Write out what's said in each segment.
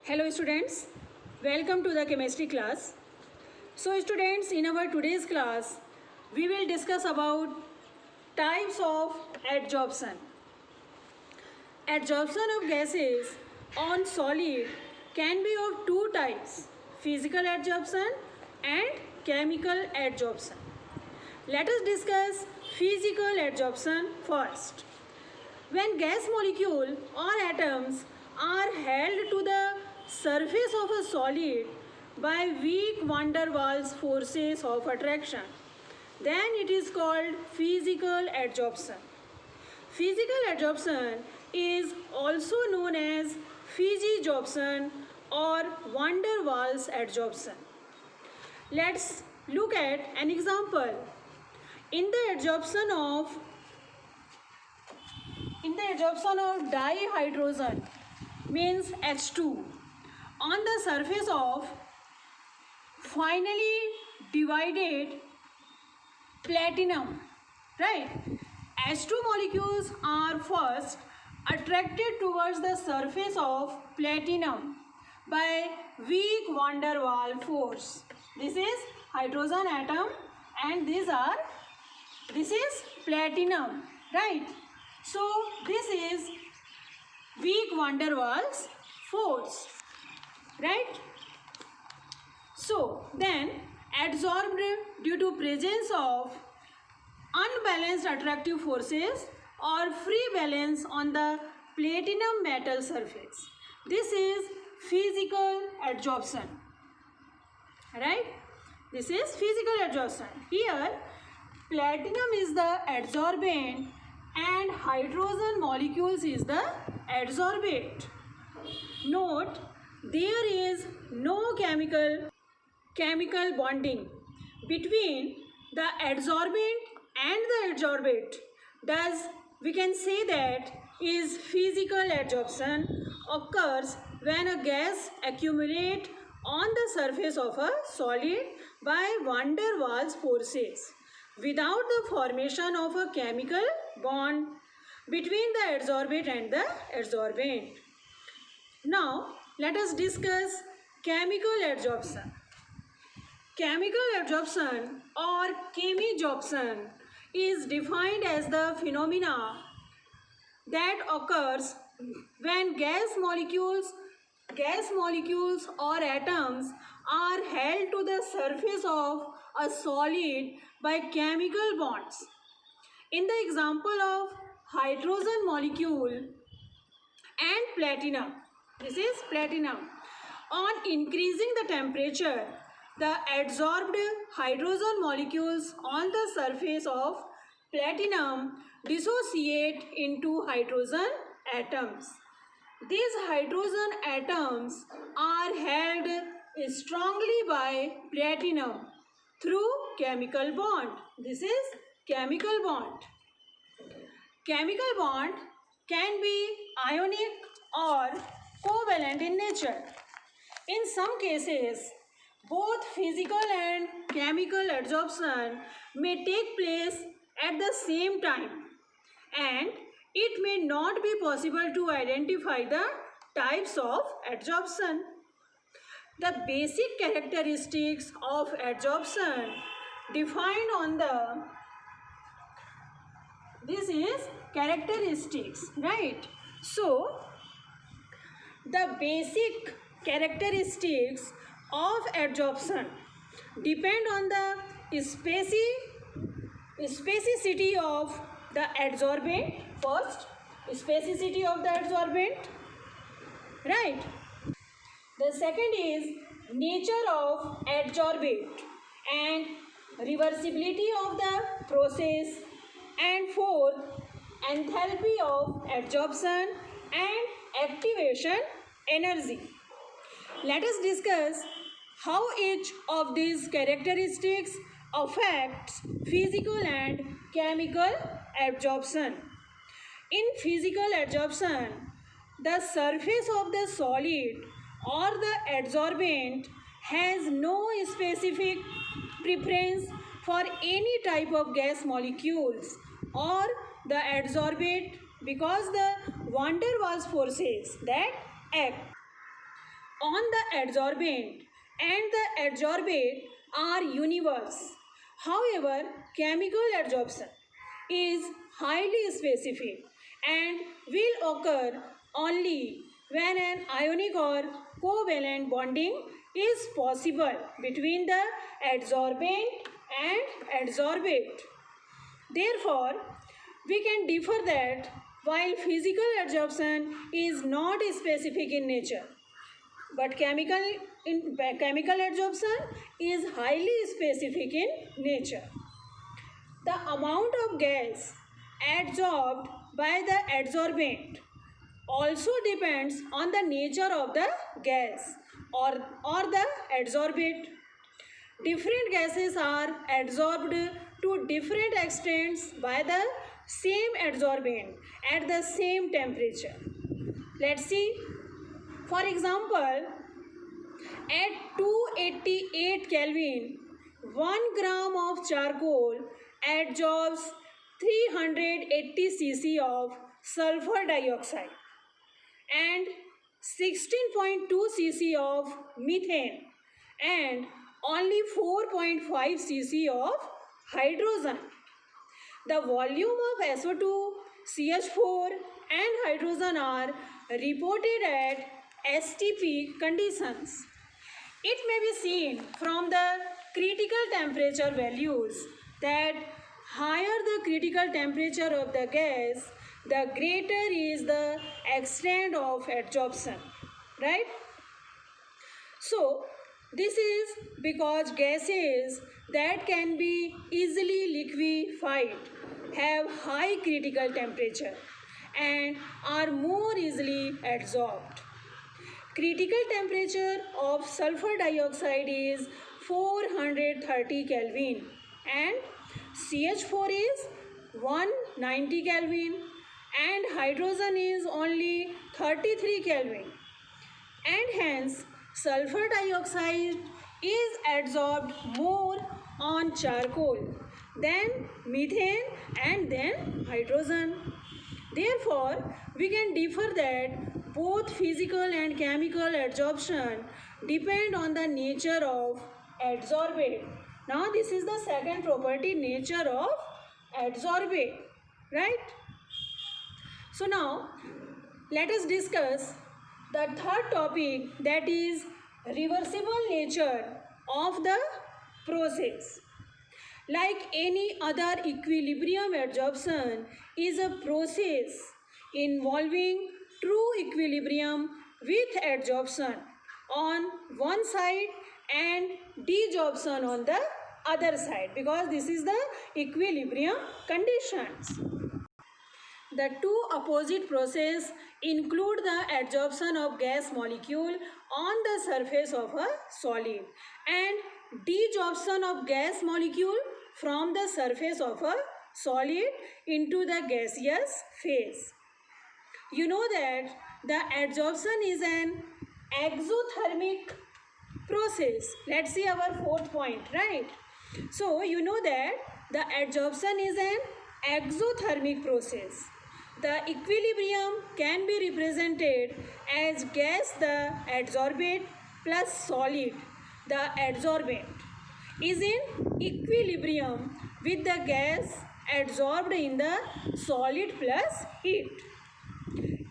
Hello students, welcome to the chemistry class. So students, in our today's class, we will discuss about types of adsorption. Adsorption of gases on solid can be of two types, physical adsorption and chemical adsorption. Let us discuss physical adsorption first. When gas molecule or atoms are held to the surface of a solid by weak van der Waals forces of attraction, then it is called physical adsorption. Physical adsorption is also known as physisorption or van der Waals adsorption. Let's look at an example. In the adsorption of dihydrogen means H2 on the surface of finally divided platinum, right? H2 molecules are first attracted towards the surface of platinum by weak van der Waals force. This is hydrogen atom and this is platinum, right? So this is weak van der Waals force, right? So then adsorbed due to presence of unbalanced attractive forces or free balance on the platinum metal surface. This is physical adsorption, right? This is physical adsorption. Here platinum is the adsorbent and hydrogen molecules is the adsorbate. Note, there is no chemical bonding between the adsorbent and the adsorbate. Thus, we can say that is physical adsorption occurs when a gas accumulates on the surface of a solid by van der Waals forces without the formation of a chemical bond between the adsorbate and the adsorbent. Now, let us discuss chemical adsorption. Chemical adsorption or chemisorption is defined as the phenomena that occurs when gas molecules or atoms are held to the surface of a solid by chemical bonds. In the example of hydrogen molecule and platinum, this is platinum. On increasing the temperature, the adsorbed hydrogen molecules on the surface of platinum dissociate into hydrogen atoms. These hydrogen atoms are held strongly by platinum through chemical bond. This is chemical bond. Chemical bond can be ionic or covalent in nature. In some cases, both physical and chemical adsorption may take place at the same time, and it may not be possible to identify the types of adsorption. The basic characteristics of adsorption defined on this is characteristics, right? So the basic characteristics of adsorption depend on the specificity of the adsorbent. First, specificity of the adsorbent, right? The second is nature of adsorbate and reversibility of the process, and fourth, enthalpy of adsorption and activation energy. Let us discuss how each of these characteristics affects physical and chemical adsorption. In physical adsorption, the surface of the solid or the adsorbent has no specific preference for any type of gas molecules or the adsorbate because the van der Waals forces that act on the adsorbent and the adsorbate are universe. However, chemical adsorption is highly specific and will occur only when an ionic or covalent bonding is possible between the adsorbent and adsorbate. Therefore, we can differ that while physical adsorption is not specific in nature, but chemical adsorption is highly specific in nature. The amount of gas adsorbed by the adsorbent also depends on the nature of the gas or the adsorbate. Different gases are adsorbed to different extents by the same adsorbent at the same temperature. Let's see. For example, at 288 Kelvin, 1 gram of charcoal adsorbs 380 cc of sulfur dioxide and 16.2 cc of methane and only 4.5 cc of hydrogen. The volume of SO2, CH4 and hydrogen are reported at STP conditions. It may be seen from the critical temperature values that higher the critical temperature of the gas, the greater is the extent of adsorption, right? So, this is because gases that can be easily liquefied have high critical temperature and are more easily adsorbed. Critical temperature of sulfur dioxide is 430 Kelvin and CH4 is 190 Kelvin and hydrogen is only 33 Kelvin, and hence sulfur dioxide is adsorbed more on charcoal than methane and then hydrogen. Therefore, we can differ that both physical and chemical adsorption depend on the nature of adsorbate. Now, this is the second property, nature of adsorbate, right? So now, let us discuss the third topic, that is reversible nature of the process. Like any other equilibrium adsorption is a process involving true equilibrium with adsorption on one side and desorption on the other side, because this is the equilibrium conditions. The two opposite processes include the adsorption of gas molecule on the surface of a solid and desorption of gas molecule from the surface of a solid into the gaseous phase. You know that the adsorption is an exothermic process. Let's see our fourth point, right? So, you know that the adsorption is an exothermic process. The equilibrium can be represented as gas the adsorbate plus solid the adsorbent is in equilibrium with the gas adsorbed in the solid plus heat.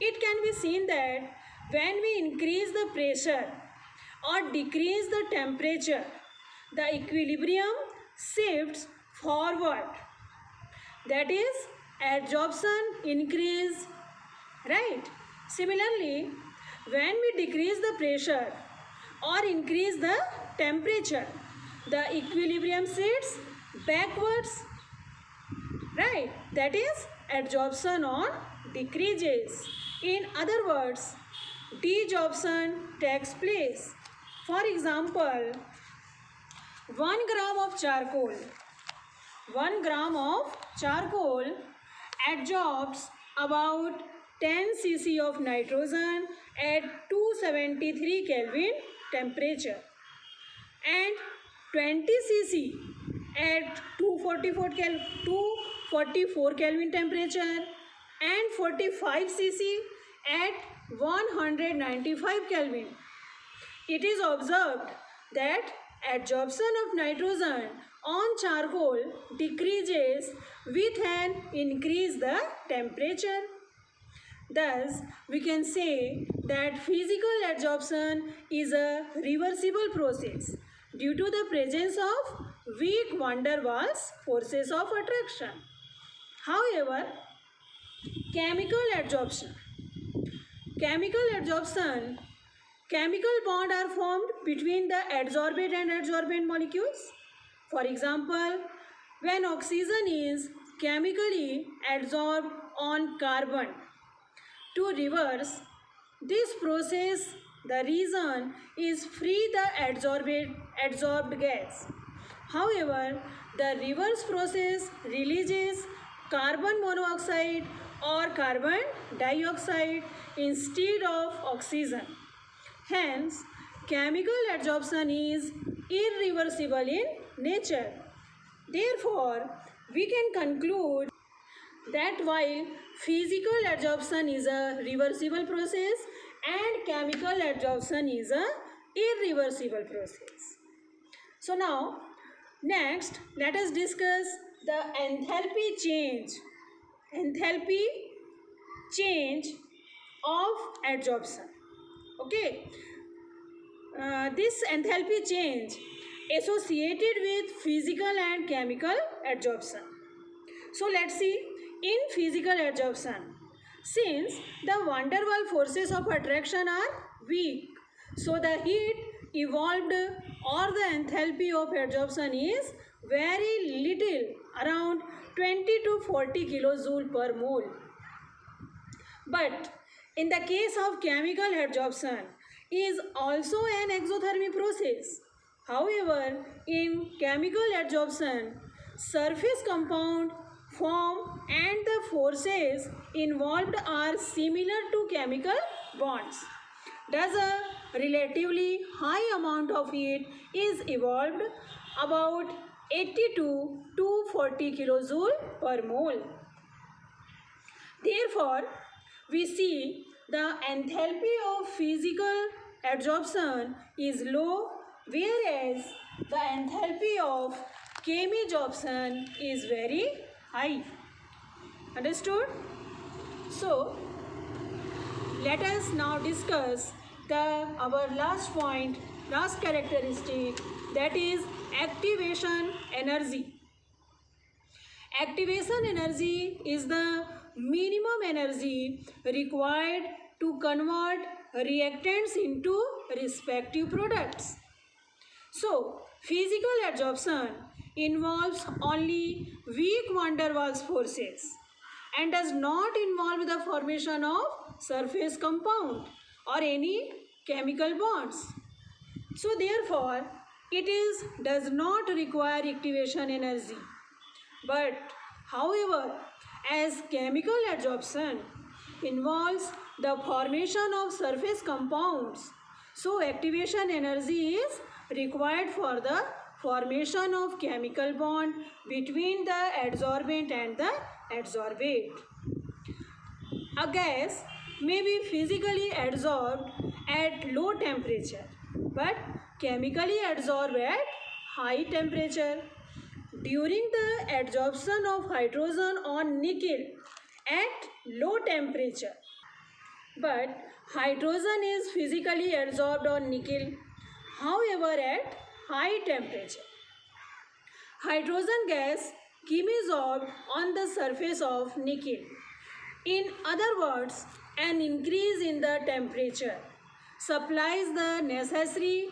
It can be seen that when we increase the pressure or decrease the temperature, the equilibrium shifts forward. That is, adsorption increase, right? Similarly, when we decrease the pressure or increase the temperature, the equilibrium shifts backwards, right? That is, adsorption on decreases. In other words, desorption takes place. For example, 1 gram of charcoal adsorbs about 10 cc of nitrogen at 273 Kelvin temperature and 20 cc at 244 Kelvin temperature and 45 cc at 195 Kelvin. It is observed that adsorption of nitrogen on charcoal decreases with an increase the temperature. Thus, we can say that physical adsorption is a reversible process due to the presence of weak van der Waals forces of attraction. However, chemical adsorption. Chemical adsorption, chemical bonds are formed between the adsorbate and adsorbent molecules. For example, when oxygen is chemically adsorbed on carbon, to reverse this process, the reason is free the adsorbed gas. However, the reverse process releases carbon monoxide or carbon dioxide instead of oxygen. Hence, chemical adsorption is irreversible in nature. Therefore, we can conclude that while physical adsorption is a reversible process and chemical adsorption is a irreversible process. So now, next, let us discuss the enthalpy change of adsorption. Okay, this enthalpy change associated with physical and chemical adsorption. So let's see in physical adsorption. Since the van der Waals forces of attraction are weak, so the heat evolved or the enthalpy of adsorption is very little, around 20 to 40 kilojoule per mole. But in the case of chemical adsorption is also an exothermic process. However, in chemical adsorption, surface compound form and the forces involved are similar to chemical bonds. Thus, a relatively high amount of heat is evolved, about 82 to 40 kilojoule per mole. Therefore, we see the enthalpy of physical adsorption is low, whereas the enthalpy of chemisorption is very high. Understood? So, let us now discuss our last point, last characteristic, that is activation energy. Activation energy is the minimum energy required to convert reactants into respective products. So, physical adsorption involves only weak van der Waals forces and does not involve the formation of surface compound or any chemical bonds. So, therefore, does not require activation energy. But, however, as chemical adsorption involves the formation of surface compounds, so activation energy is required for the formation of chemical bond between the adsorbent and the adsorbate. A gas may be physically adsorbed at low temperature but chemically adsorbed at high temperature. During the adsorption of hydrogen on nickel at low temperature, but hydrogen is physically adsorbed on nickel, however at high temperature. Hydrogen gas chemisorbed on the surface of nickel. In other words, an increase in the temperature supplies the necessary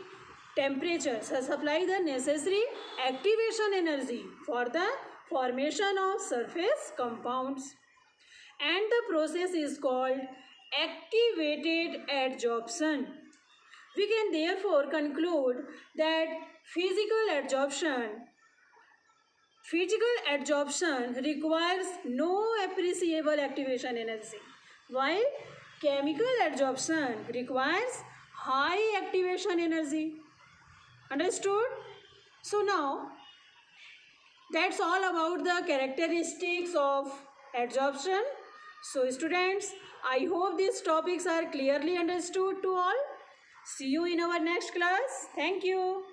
activation energy for the formation of surface compounds, and the process is called activated adsorption. We can therefore conclude that physical adsorption requires no appreciable activation energy, while chemical adsorption requires high activation energy. Understood? So now, that's all about the characteristics of adsorption. So students, I hope these topics are clearly understood to all. See you in our next class. Thank you.